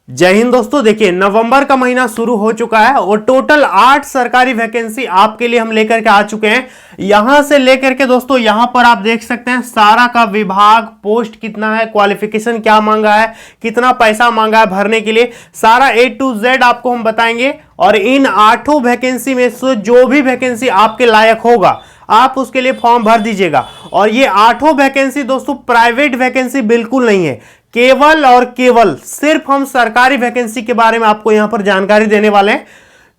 जय हिंद दोस्तों। देखिए नवंबर का महीना शुरू हो चुका है और टोटल 8 सरकारी वैकेंसी आपके लिए हम लेकर के आ चुके हैं। यहां से लेकर के दोस्तों यहां पर आप देख सकते हैं सारा का विभाग, पोस्ट कितना है, क्वालिफिकेशन क्या मांगा है, कितना पैसा मांगा है भरने के लिए, सारा A to Z आपको हम बताएंगे। और इन 8 वैकेंसी में से जो भी वैकेंसी आपके लायक होगा आप उसके लिए फॉर्म भर दीजिएगा। और ये 8 वैकेंसी दोस्तों प्राइवेट वैकेंसी बिल्कुल नहीं है, केवल और केवल सिर्फ हम सरकारी वैकेंसी के बारे में आपको यहां पर जानकारी देने वाले हैं।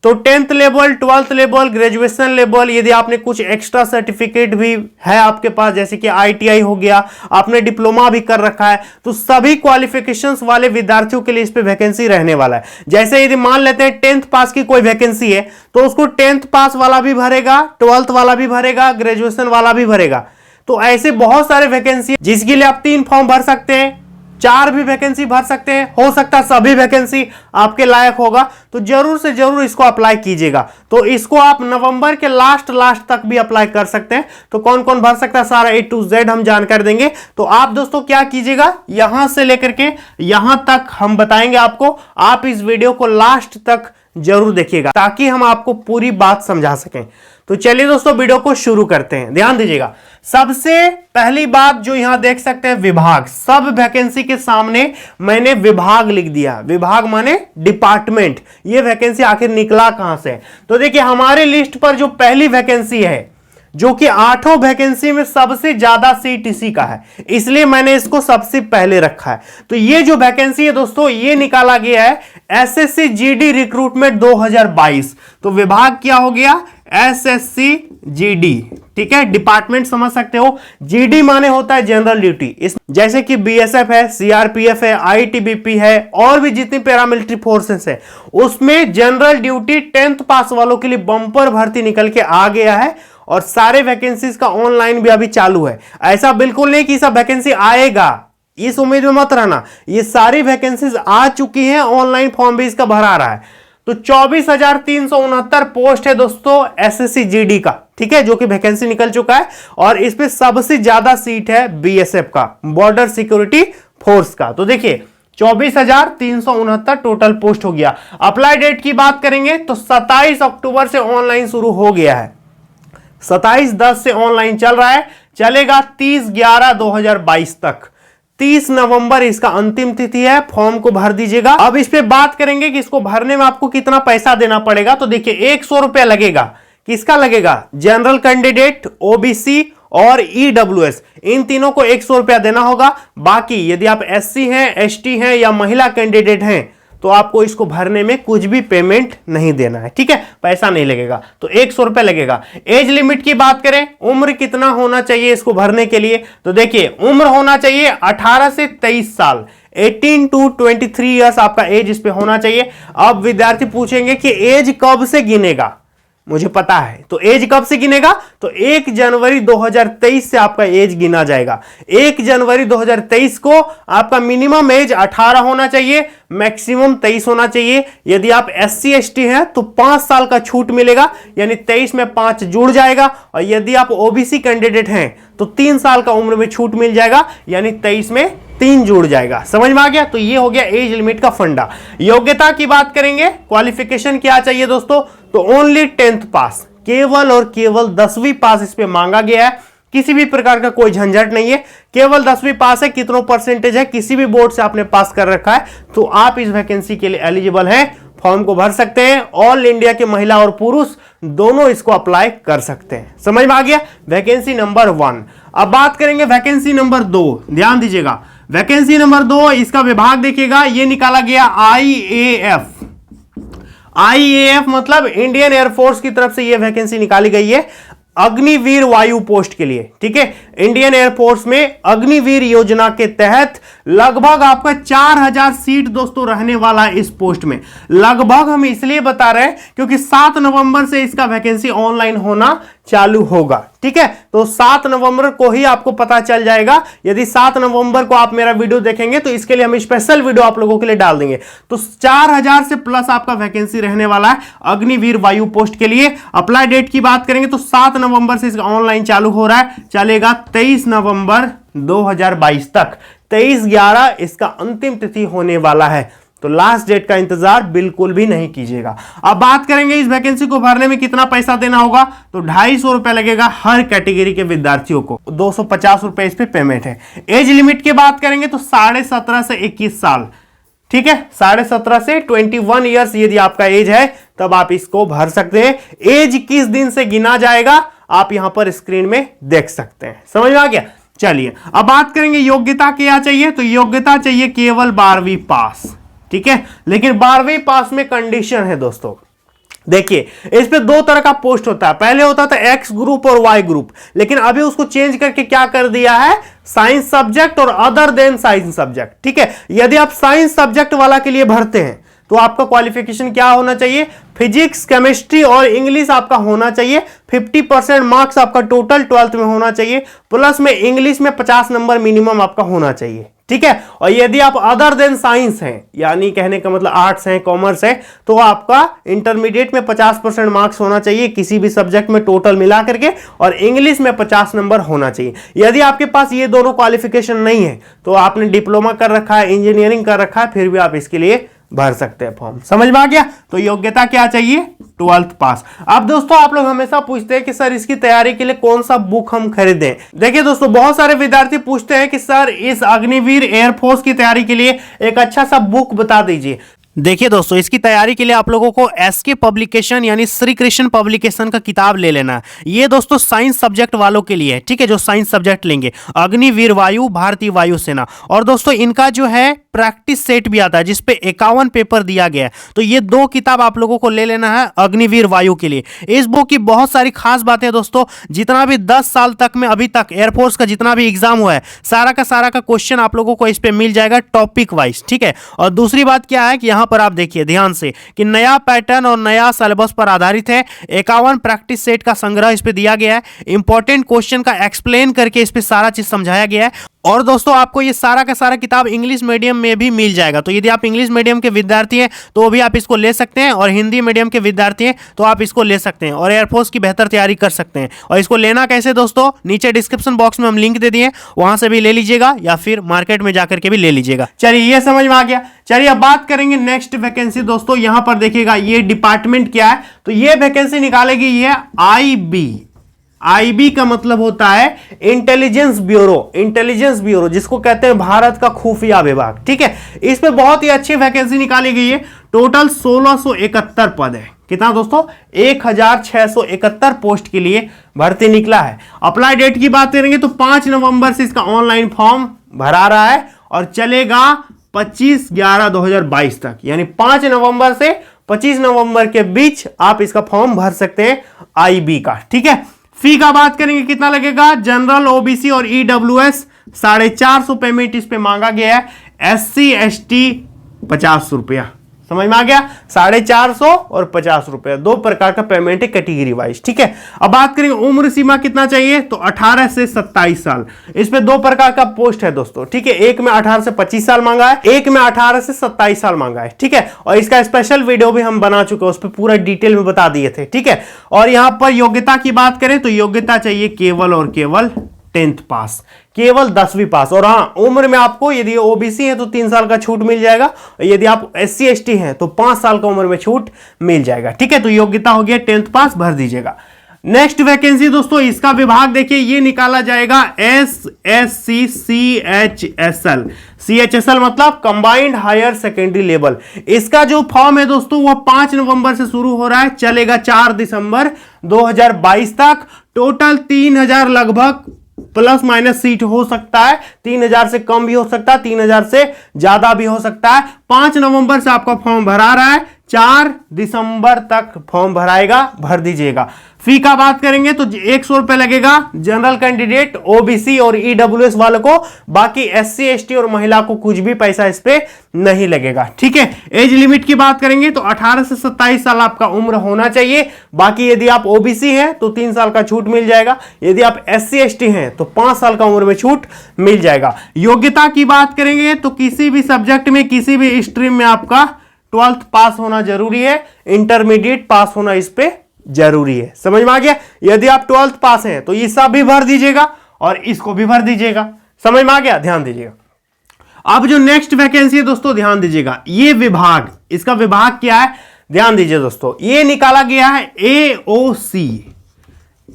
तो 10th level, 12th level, graduation level, यदि आपने कुछ एक्स्ट्रा सर्टिफिकेट भी है आपके पास, जैसे कि ITI हो गया, आपने डिप्लोमा भी कर रखा है, तो सभी क्वालिफिकेशंस वाले विद्यार्थियों के लिए इस पे वैकेंसी रहने वाला है। जैसे यदि मान लेते हैं 10th पास की कोई वैकेंसी है तो उसको 10th पास वाला भी भरेगा, 12th वाला भी भरेगा, ग्रेजुएशन वाला भी भरेगा। तो ऐसे बहुत सारे वैकेंसी जिसके लिए आप 3 फॉर्म भर सकते हैं, 4 भी वैकेंसी भर सकते हैं, हो सकता है सभी वैकेंसी आपके लायक होगा। तो जरूर से जरूर इसको अप्लाई कीजिएगा। तो इसको आप नवंबर के लास्ट तक भी अप्लाई कर सकते हैं। तो कौन कौन भर सकता है सारा A to Z हम जानकारी देंगे। तो आप दोस्तों क्या कीजिएगा, यहां से लेकर के यहां तक हम बताएंगे आपको। आप इस वीडियो को लास्ट तक जरूर देखिएगा ताकि हम आपको पूरी बात समझा सकें। तो चलिए दोस्तों वीडियो को शुरू करते हैं, ध्यान दीजिएगा। सबसे पहली बात जो यहां देख सकते हैं विभाग, सब वैकेंसी के सामने मैंने विभाग लिख दिया। विभाग माने डिपार्टमेंट। ये वैकेंसी आखिर निकला कहां से? तो देखिए हमारे लिस्ट पर जो पहली वैकेंसी है, जो कि 8 वैकेंसी में सबसे ज्यादा सीट इसी का है, इसलिए मैंने इसको सबसे पहले रखा है। तो ये जो वैकेंसी है दोस्तों ये निकाला गया है SSC GD रिक्रूटमेंट 2022। तो विभाग क्या हो गया? SSC GD, ठीक है। डिपार्टमेंट समझ सकते हो, GD माने होता है जनरल ड्यूटी। इस जैसे कि BSF है, CRPF है, ITBP है, और भी जितनी पैरामिलिट्री फोर्सेस है उसमें जनरल ड्यूटी 10th पास वालों के लिए बम्पर भर्ती निकल के आ गया है। और सारे वैकेंसीज का ऑनलाइन भी अभी चालू है। ऐसा बिल्कुल नहीं कि सब वैकेंसी आएगा, इस उम्मीद में मत रहना। ये सारी वैकेंसीज आ चुकी हैं, ऑनलाइन फॉर्म भी इसका भरा रहा है। तो 24,369 पोस्ट है दोस्तों SSC GD का, ठीक है, जो कि वैकेंसी निकल चुका है। और इस पे सबसे ज्यादा सीट है BSF का, बॉर्डर सिक्योरिटी फोर्स का। तो देखिए 24,369 टोटल पोस्ट हो गया। अप्लाई डेट की बात करेंगे तो 27 अक्टूबर से ऑनलाइन शुरू हो गया है। 27/10 से ऑनलाइन चल रहा है, चलेगा 30/11/2022 तक। 30 नवंबर इसका अंतिम तिथि है, फॉर्म को भर दीजिएगा। अब इस पे बात करेंगे कि इसको भरने में आपको कितना पैसा देना पड़ेगा। तो देखिए 100 रुपया लगेगा। किसका लगेगा? जनरल कैंडिडेट, OBC और EWS, इन तीनों को 100 रुपया देना होगा। बाकी यदि आप SC हैं, ST हैं या महिला कैंडिडेट हैं तो आपको इसको भरने में कुछ भी पेमेंट नहीं देना है, ठीक है, पैसा नहीं लगेगा। तो 100 रुपया लगेगा। एज लिमिट की बात करें, उम्र कितना होना चाहिए इसको भरने के लिए? तो देखिए उम्र होना चाहिए 18 से 23 साल, 18 to 23 ईयर्स आपका एज इस पे होना चाहिए। अब विद्यार्थी पूछेंगे कि एज कब से गिनेगा? मुझे पता है। तो एज कब से गिनेगा? तो 1 जनवरी 2023 से आपका एज गिना जाएगा। 1 जनवरी 2023 को आपका मिनिमम एज 18 होना चाहिए, मैक्सिमम 23 होना चाहिए। यदि आप SC ST हैं तो 5 साल का छूट मिलेगा, यानी 23 में 5 जुड़ जाएगा। और यदि आप OBC कैंडिडेट हैं तो 3 साल का उम्र में छूट मिल जाएगा, यानी 23 में 3 जुड़ जाएगा। समझ में आ गया? तो ये हो गया एज लिमिट का फंडा। योग्यता की बात करेंगे, क्वालिफिकेशन क्या चाहिए दोस्तों? तो ओनली 10th पास, केवल और केवल 10वीं पास इस पे मांगा गया है। किसी भी प्रकार का कोई झंझट नहीं है, केवल 10वीं पास है। कितना परसेंटेज है, किसी भी बोर्ड से आपने पास कर रखा है तो आप इस वैकेंसी के लिए एलिजिबल हैं, फॉर्म को भर सकते हैं। ऑल इंडिया के महिला और पुरुष दोनों इसको अप्लाई कर सकते हैं। समझ में आ गया? Vacancy number 1। अब बात करेंगे वैकेंसी नंबर 2, ध्यान दीजिएगा। वैकेंसी नंबर 2, इसका विभाग देखिएगा, ये निकाला गया IAF मतलब इंडियन एयरफोर्स की तरफ से ये वैकेंसी निकाली गई है अग्निवीर वायु पोस्ट के लिए, ठीक है। इंडियन एयरफोर्स में अग्निवीर योजना के तहत लगभग आपका 4000 सीट दोस्तों रहने वाला है इस पोस्ट में। लगभग हम इसलिए बता रहे हैं क्योंकि 7 नवंबर से इसका वैकेंसी ऑनलाइन होना चालू होगा, ठीक है। तो 7 नवंबर को ही आपको पता चल जाएगा। यदि 7 नवंबर को आप मेरा वीडियो देखेंगे तो इसके लिए हम स्पेशल वीडियो आप लोगों के लिए डाल देंगे। तो 4000 से प्लस आपका वैकेंसी रहने वाला है अग्निवीर वायु पोस्ट के लिए। अप्लाई डेट की बात करेंगे तो 7 नवंबर से इसका ऑनलाइन चालू हो रहा है, चलेगा 23 नवंबर 2022 तक। 23/11 इसका अंतिम तिथि होने वाला है। तो लास्ट डेट का इंतजार बिल्कुल भी नहीं कीजिएगा। अब बात करेंगे इस वैकेंसी को भरने में कितना पैसा देना होगा, तो 250 रुपए लगेगा हर कैटेगरी के विद्यार्थियों को, 250 रुपए इस पे पेमेंट है। एज लिमिट की बात करेंगे तो 17.5 से 21 साल, ठीक है, 17.5 से 21 ईयर्स यदि आपका एज है तब आप इसको भर सकते हैं। एज किस दिन से गिना जाएगा आप यहां पर स्क्रीन में देख सकते हैं। समझ में आ गया। चलिए अब बात करेंगे योग्यता क्या चाहिए, तो योग्यता चाहिए केवल 12वीं पास, ठीक है। लेकिन 12वीं पास में कंडीशन है दोस्तों, देखिए इस पे दो तरह का पोस्ट होता है, पहले होता था एक्स ग्रुप और वाई ग्रुप, लेकिन अभी उसको चेंज करके क्या कर दिया है, साइंस सब्जेक्ट और अदर देन साइंस सब्जेक्ट, ठीक है। यदि आप साइंस सब्जेक्ट वाला के लिए भरते हैं तो आपका क्वालिफिकेशन क्या होना चाहिए, फिजिक्स, केमिस्ट्री और इंग्लिश आपका होना चाहिए। 50% मार्क्स आपका टोटल 12th में होना चाहिए, प्लस में इंग्लिश में 50 नंबर मिनिमम आपका होना चाहिए, ठीक है। और यदि आप अदर देन साइंस हैं, यानी कहने का मतलब आर्ट्स है, कॉमर्स है, तो आपका इंटरमीडिएट में 50% मार्क्स होना चाहिए किसी भी सब्जेक्ट में टोटल मिला करके, और इंग्लिश में 50 नंबर होना चाहिए। यदि आपके पास ये दोनों क्वालिफिकेशन नहीं है तो आपने डिप्लोमा कर रखा है, इंजीनियरिंग कर रखा है, फिर भी आप इसके लिए भर सकते हैं फॉर्म। समझ में आ गया। तो योग्यता क्या चाहिए, 12th पास। अब दोस्तों आप लोग हमेशा पूछते हैं कि सर इसकी तैयारी के लिए कौन सा बुक हम खरीदें। देखिए दोस्तों, बहुत सारे विद्यार्थी पूछते हैं कि सर इस अग्निवीर एयरफोर्स की तैयारी के लिए एक अच्छा सा बुक बता दीजिए। देखिए दोस्तों, इसकी तैयारी के लिए आप लोगों को एसके पब्लिकेशन यानी श्री कृष्ण पब्लिकेशन का किताब ले लेना है। ये दोस्तों साइंस सब्जेक्ट वालों के लिए है, ठीक है, जो साइंस सब्जेक्ट लेंगे। अग्निवीर वायु, भारतीय वायुसेना। और दोस्तों इनका जो है प्रैक्टिस सेट भी आता है जिसपे 51 पेपर दिया गया है। तो ये दो किताब आप लोगों को ले लेना है अग्निवीर वायु के लिए। इस बुक की बहुत सारी खास बातें दोस्तों, जितना भी 10 साल तक में अभी तक एयरफोर्स का जितना भी एग्जाम हुआ है सारा का क्वेश्चन आप लोगों को इस पे मिल जाएगा टॉपिक वाइज, ठीक है। और दूसरी बात क्या है कि यहाँ पर आप देखिए ध्यान से कि नया पैटर्न और नया सिलेबस पर आधारित है। 51 प्रैक्टिस सेट का संग्रह इस पे दिया गया है। इंपॉर्टेंट क्वेश्चन का एक्सप्लेन करके इस पे सारा चीज समझाया गया है। और दोस्तों आपको ये सारा का सारा किताब इंग्लिश मीडियम में भी मिल जाएगा। तो यदि आप इंग्लिश मीडियम के विद्यार्थी हैं तो भी आप इसको ले सकते हैं, और हिंदी मीडियम के विद्यार्थी हैं तो आप इसको ले सकते हैं और एयरफोर्स की बेहतर तैयारी कर सकते हैं। और इसको लेना कैसे दोस्तों, नीचे डिस्क्रिप्शन बॉक्स में हम लिंक दे दिए, वहां से भी ले लीजिएगा या फिर मार्केट में जाकर के भी ले लीजिएगा। चलिए ये समझ में आ गया। चलिए अब बात करेंगे नेक्स्ट वैकेंसी। दोस्तों यहां पर देखिएगा ये डिपार्टमेंट क्या है, तो ये वैकेंसी निकालेगी ये आईबी। आईबी का मतलब होता है इंटेलिजेंस ब्यूरो। इंटेलिजेंस ब्यूरो जिसको कहते हैं भारत का खुफिया विभाग, ठीक है। इस पे बहुत ही अच्छी वैकेंसी निकाली गई है। टोटल 1671 पद है। कितना दोस्तों, 1671 पोस्ट के लिए भर्ती निकला है। अप्लाई डेट की बात करेंगे तो 5 नवंबर से इसका ऑनलाइन फॉर्म भरा रहा है और चलेगा 25/11/2022 तक, यानी 5 नवंबर से 25 नवंबर के बीच आप इसका फॉर्म भर सकते हैं आईबी का, ठीक है। फी का बात करेंगे कितना लगेगा, जनरल, ओबीसी और ईडब्ल्यूएस 450 पेमेंट इस पे मांगा गया है। एससी एसटी 50 रुपया। समझ में आ गया, 450 और 50 रुपया, दो प्रकार का पेमेंट है कैटेगरी वाइज, ठीक है। अब बात करेंगे उम्र सीमा कितना चाहिए, तो 18 से 27 साल। इस पे दो प्रकार का पोस्ट है दोस्तों, ठीक है। एक में 18 से 25 साल मांगा है, एक में 18 से 27 साल मांगा है, ठीक है। और इसका स्पेशल वीडियो भी हम बना चुके हैं, उस पर पूरा डिटेल में बता दिए थे, ठीक है। और यहां पर योग्यता की बात करें तो योग्यता चाहिए केवल और केवल 10th पास, केवल 10वीं पास। और हाँ, उम्र में आपको यदि ओबीसी है तो 3 साल का छूट मिल जाएगा, यदि आप एससी एसटी हैं तो 5 साल का उम्र में छूट मिल जाएगा, ठीक है। तो योग्यता हो गया 10th पास, भर दीजिएगा। नेक्स्ट वैकेंसी दोस्तों, इसका विभाग देखिए ये निकाला जाएगा SSC CHSL। CHSL मतलब कंबाइंड हायर सेकेंडरी लेवल। इसका जो फॉर्म है दोस्तों वो 5 नवंबर से शुरू हो रहा है, चलेगा 4 दिसंबर 2022 तक। टोटल 3000 लगभग प्लस माइनस सीट हो सकता है, 3000 से कम भी हो सकता है, 3000 से ज्यादा भी हो सकता है। 5 नवंबर से आपका फॉर्म भरा रहा है, 4 दिसंबर तक फॉर्म भराएगा, भर दीजिएगा। फी का बात करेंगे तो 100 रुपए लगेगा जनरल कैंडिडेट, ओबीसी और ईडब्ल्यूएस वालों को। बाकी एससी एसटी और महिला को कुछ भी पैसा इस पे नहीं लगेगा, ठीक है। एज लिमिट की बात करेंगे तो 18 से 27 साल आपका उम्र होना चाहिए। बाकी यदि आप ओबीसी हैं तो 3 साल का छूट मिल जाएगा, यदि आप एससी एसटी हैं तो 5 साल का उम्र में छूट मिल जाएगा। योग्यता की बात करेंगे तो किसी भी सब्जेक्ट में, किसी भी स्ट्रीम में आपका 12th पास होना जरूरी है, इंटरमीडिएट पास होना इस पे जरूरी है। समझ में आ गया। यदि आप 12th पास हैं तो ये सब भी भर दीजिएगा और इसको भी भर दीजिएगा। समझ में आ गया, ध्यान दीजिएगा। अब जो नेक्स्ट वैकेंसी है दोस्तों ध्यान दीजिएगा, ये विभाग, इसका विभाग क्या है ध्यान दीजिए दोस्तों, ये निकाला गया है एओसी।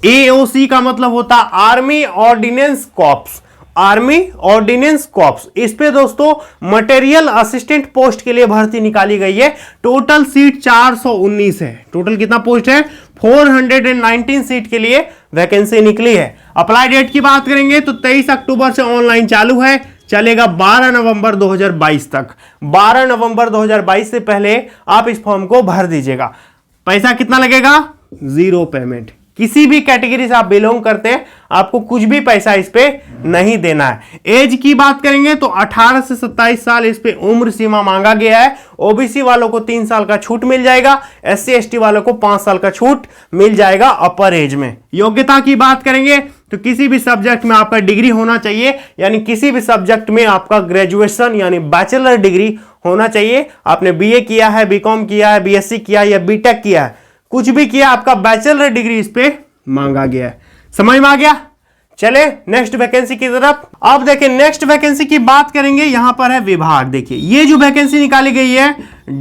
एओसी का मतलब होता है army ordinance corps, army ordinance corps. इस पे दोस्तों मटेरियल असिस्टेंट पोस्ट के लिए भर्ती निकाली गई है। टोटल सीट 419 है। टोटल कितना पोस्ट है? 419 सीट के लिए वैकेंसी निकली है। अप्लाई डेट की बात करेंगे तो 23 अक्टूबर से ऑनलाइन चालू है, चलेगा 12 नवंबर 2022 तक। 12 नवंबर 2022 से पहले आप इस फॉर्म को भर दीजिएगा। पैसा कितना लगेगा? 0 पेमेंट। किसी भी कैटेगरी से आप बिलोंग करते हैं, आपको कुछ भी पैसा इस पे नहीं देना है। एज की बात करेंगे तो 18 से 27 साल इस पे उम्र सीमा मांगा गया है। ओबीसी वालों को 3 साल का छूट मिल जाएगा, एससी एसटी वालों को 5 साल का छूट मिल जाएगा अपर एज में। योग्यता की बात करेंगे तो किसी भी सब्जेक्ट में आपका डिग्री होना चाहिए, यानी किसी भी सब्जेक्ट में आपका ग्रेजुएशन यानी बैचलर डिग्री होना चाहिए। आपने बीए किया है, बीकॉम किया है, बीएससी किया है या बीटेक किया है, कुछ भी किया, आपका बैचलर डिग्री इस पे मांगा गया है। समझ में आ गया? चले नेक्स्ट वैकेंसी की तरफ। अब देखिए नेक्स्ट वैकेंसी की बात करेंगे, यहां पर है विभाग। देखिए ये जो वैकेंसी निकाली गई है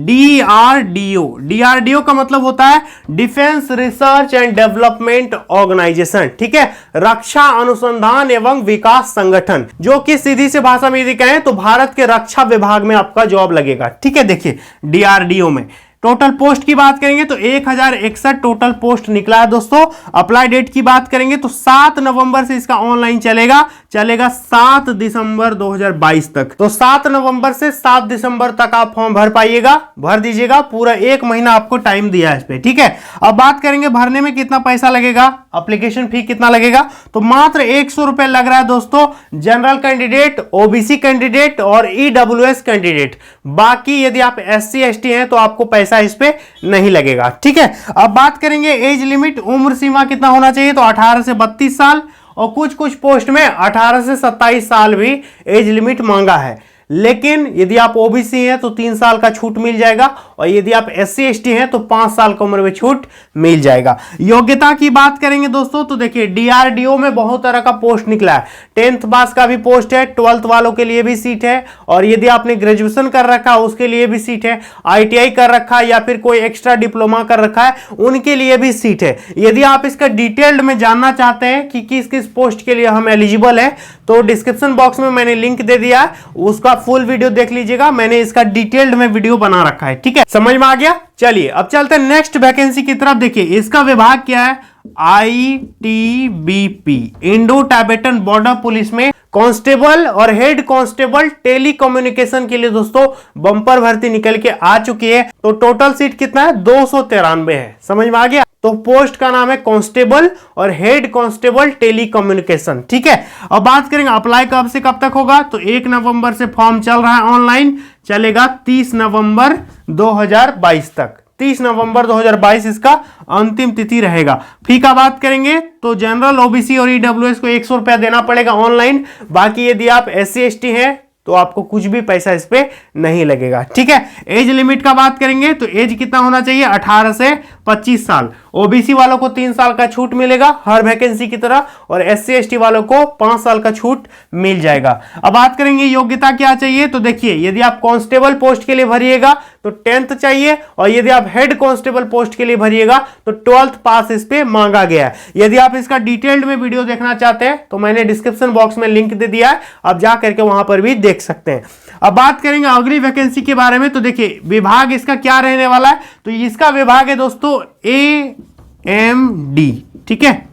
डीआरडीओ। डीआरडीओ का मतलब होता है defence research and development organisation, ठीक है, रक्षा अनुसंधान एवं विकास संगठन, जो कि सीधी सी भाषा में यदि कहें तो भारत के रक्षा विभाग में आपका जॉब लगेगा। ठीक है, देखिए डीआरडीओ में टोटल पोस्ट की बात करेंगे तो 1061 टोटल पोस्ट निकला है दोस्तों। अप्लाई डेट की बात करेंगे तो 7 नवंबर से इसका ऑनलाइन चलेगा 7 दिसंबर 2022 तक। तो 7 नवंबर से 7 दिसंबर तक आप फॉर्म भर पाइएगा, भर दीजिएगा। पूरा 1 महीना आपको टाइम दिया है इस पे, ठीक है। अब बात करेंगे भरने में कितना पैसा लगेगा, एप्लीकेशन फी कितना लगेगा, तो मात्र 100 रुपए लग रहा है दोस्तों। जनरल कैंडिडेट, ओबीसी कैंडिडेट और ईडब्ल्यूएस कैंडिडेट। बाकी यदि आप एससी एसटी हैं तो आपको पैसा इस पे नहीं लगेगा, ठीक है। अब बात करेंगे एज लिमिट, उम्र सीमा कितना होना चाहिए, तो 18 से 32 साल और कुछ कुछ पोस्ट में 18 से 27 साल भी एज लिमिट मांगा है। लेकिन यदि आप ओबीसी हैं तो 3 साल का छूट मिल जाएगा और यदि आप एससी एसटी हैं तो 5 साल की उम्र में छूट मिल जाएगा। योग्यता की बात करेंगे दोस्तों तो देखिए डीआरडीओ में बहुत तरह का पोस्ट निकला है। 10th पास का भी पोस्ट है, 12th वालों के लिए भी सीट है, और यदि आपने ग्रेजुएशन कर रखा है उसके लिए भी सीट है, आईटीआई कर रखा है या फिर कोई एक्स्ट्रा डिप्लोमा कर रखा है उनके लिए भी सीट है। यदि आप इसका डिटेल्ड में जानना चाहते हैं कि किस किस पोस्ट के लिए हम एलिजिबल है तो डिस्क्रिप्शन बॉक्स में मैंने लिंक दे दिया है, उसका फुल वीडियो देख लीजिएगा। मैंने इसका डिटेल्ड में वीडियो बना रखा है, ठीक है। समझ में आ गया? चलिए अब चलते हैं नेक्स्ट वैकेंसी की तरफ। देखिए इसका विभाग क्या है, आईटीबीपी, इंडो टाइबेटन बॉर्डर पुलिस में कांस्टेबल और हेड कांस्टेबल टेली कम्युनिकेशन के लिए दोस्तों बंपर भर्ती निकल के आ चुकी है। तो टोटल सीट कितना है, 293 है। समझ में आ गया? तो पोस्ट का नाम है कांस्टेबल और हेड कांस्टेबल टेली कम्युनिकेशन, ठीक है। अब बात करेंगे अप्लाई कब से कब तक होगा, तो 1 नवंबर से फॉर्म चल रहा है ऑनलाइन, चलेगा 30 नवंबर 2022 तक। 30 नवंबर 2022 इसका अंतिम तिथि रहेगा। फी का बात करेंगे तो जनरल, ओबीसी और ईडब्ल्यूएस को 100 रुपया देना पड़ेगा ऑनलाइन। बाकी यदि आप एससी एसटी हैं तो आपको कुछ भी पैसा इस पे नहीं लगेगा, ठीक है। एज लिमिट का बात करेंगे तो एज कितना होना चाहिए, 18 से 25 साल। ओबीसी वालों को 3 साल का छूट मिलेगा हर वैकेंसी की तरह, और एससी एसटी वालों को 5 साल का छूट मिल जाएगा। अब बात करेंगे योग्यता क्या चाहिए, तो देखिए यदि आप कांस्टेबल पोस्ट के लिए भरिएगा तो 10th चाहिए, और यदि आप हेड कांस्टेबल पोस्ट के लिए भरिएगा तो 12th पास इस पे मांगा गया है। यदि आप इसका डिटेल्ड में वीडियो देखना चाहते हैं तो मैंने डिस्क्रिप्शन बॉक्स में लिंक दे दिया है, आप जा करके वहां पर भी देख सकते हैं। अब बात करेंगे अगली वैकेंसी के बारे में, तो देखिए विभाग इसका क्या रहने वाला है, तो इसका विभाग है दोस्तों एएमडी, ठीक है।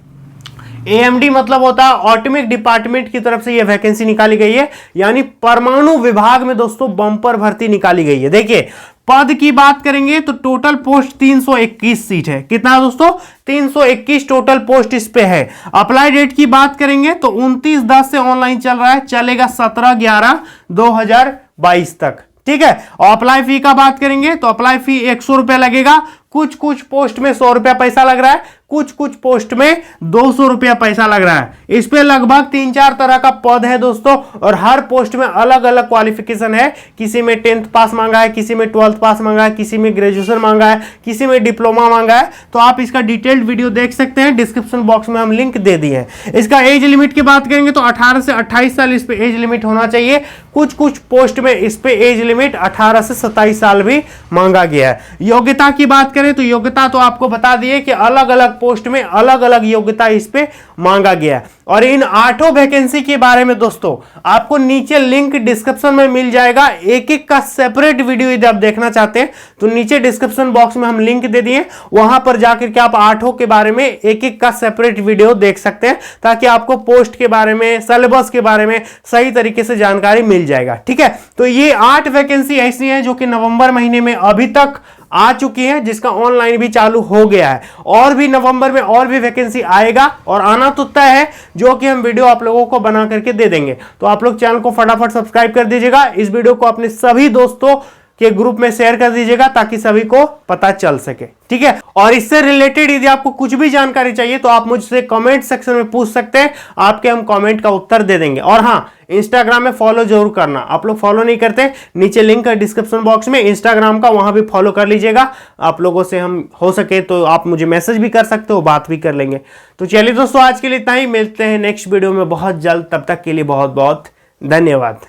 एएमडी मतलब होता है ऑटोमिक डिपार्टमेंट की तरफ से यह वैकेंसी निकाली गई है, यानी परमाणु विभाग में दोस्तों बंपर भर्ती निकाली गई है। देखिए पद की बात करेंगे तो टोटल पोस्ट 321 सीट है। कितना दोस्तों, 321 टोटल पोस्ट इस पे है। अप्लाई डेट की बात करेंगे तो 29/10 से ऑनलाइन चल रहा है, चलेगा 17/11/2022 तक, ठीक है। और अप्लाई फी का बात करेंगे तो अप्लाई फी 100 रुपए लगेगा। कुछ कुछ पोस्ट में 100 रुपया पैसा लग रहा है, कुछ कुछ पोस्ट में 200 रुपया पैसा लग रहा है। इस पे लगभग 3-4 तरह का पद है दोस्तों, और हर पोस्ट में अलग अलग क्वालिफिकेशन है। किसी में 10th पास मांगा है, किसी में 12th पास मांगा है, किसी में ग्रेजुएशन मांगा है, किसी में डिप्लोमा मांगा है। तो आप इसका डिटेल्ड वीडियो देख सकते हैं, डिस्क्रिप्शन बॉक्स में हम लिंक दे दिए हैं। इसका एज लिमिट की बात करेंगे तो 18 से 28 साल इस पे एज लिमिट होना चाहिए। कुछ कुछ पोस्ट में इस पे एज लिमिट 18 से 27 साल भी मांगा गया है। योग्यता की बात करें तो योग्यता तो आपको बता दिए कि अलग अलग पोस्ट में अलग अलग योग्यता इस पे मांगा गया है। और इन 8 वैकेंसी के बारे में दोस्तों आपको नीचे लिंक डिस्क्रिप्शन में मिल जाएगा। एक एक का सेपरेट वीडियो यदि आप देखना चाहते हैं तो नीचे डिस्क्रिप्शन बॉक्स में हम लिंक दे दिए, वहां पर जाकर के आप 8 के बारे में एक एक का सेपरेट वीडियो देख सकते हैं, ताकि आपको पोस्ट के बारे में, सिलेबस के बारे में सही तरीके से जानकारी मिल जाएगा। ठीक है, तो ये 8 वैकेंसी ऐसी हैं जो कि नवंबर महीने में अभी तक आ चुकी है, जिसका ऑनलाइन भी चालू हो गया है। और भी नवंबर में और भी वैकेंसी आएगा और आना तो तय है, जो कि हम वीडियो आप लोगों को बना करके दे देंगे। तो आप लोग चैनल को फटाफट सब्सक्राइब कर दीजिएगा, इस वीडियो को अपने सभी दोस्तों के ग्रुप में शेयर कर दीजिएगा ताकि सभी को पता चल सके। ठीक है, और इससे रिलेटेड यदि आपको कुछ भी जानकारी चाहिए तो आप मुझसे कमेंट सेक्शन में पूछ सकते हैं, आपके हम कमेंट का उत्तर दे देंगे। और हाँ, इंस्टाग्राम में फॉलो जरूर करना, आप लोग फॉलो नहीं करते, नीचे लिंक है डिस्क्रिप्शन बॉक्स में इंस्टाग्राम का, वहां भी फॉलो कर लीजिएगा। आप लोगों से हम हो सके तो आप मुझे मैसेज भी कर सकते हो, बात भी कर लेंगे। तो चलिए दोस्तों, आज के लिए इतना ही, मिलते हैं नेक्स्ट वीडियो में बहुत जल्द, तब तक के लिए बहुत बहुत धन्यवाद।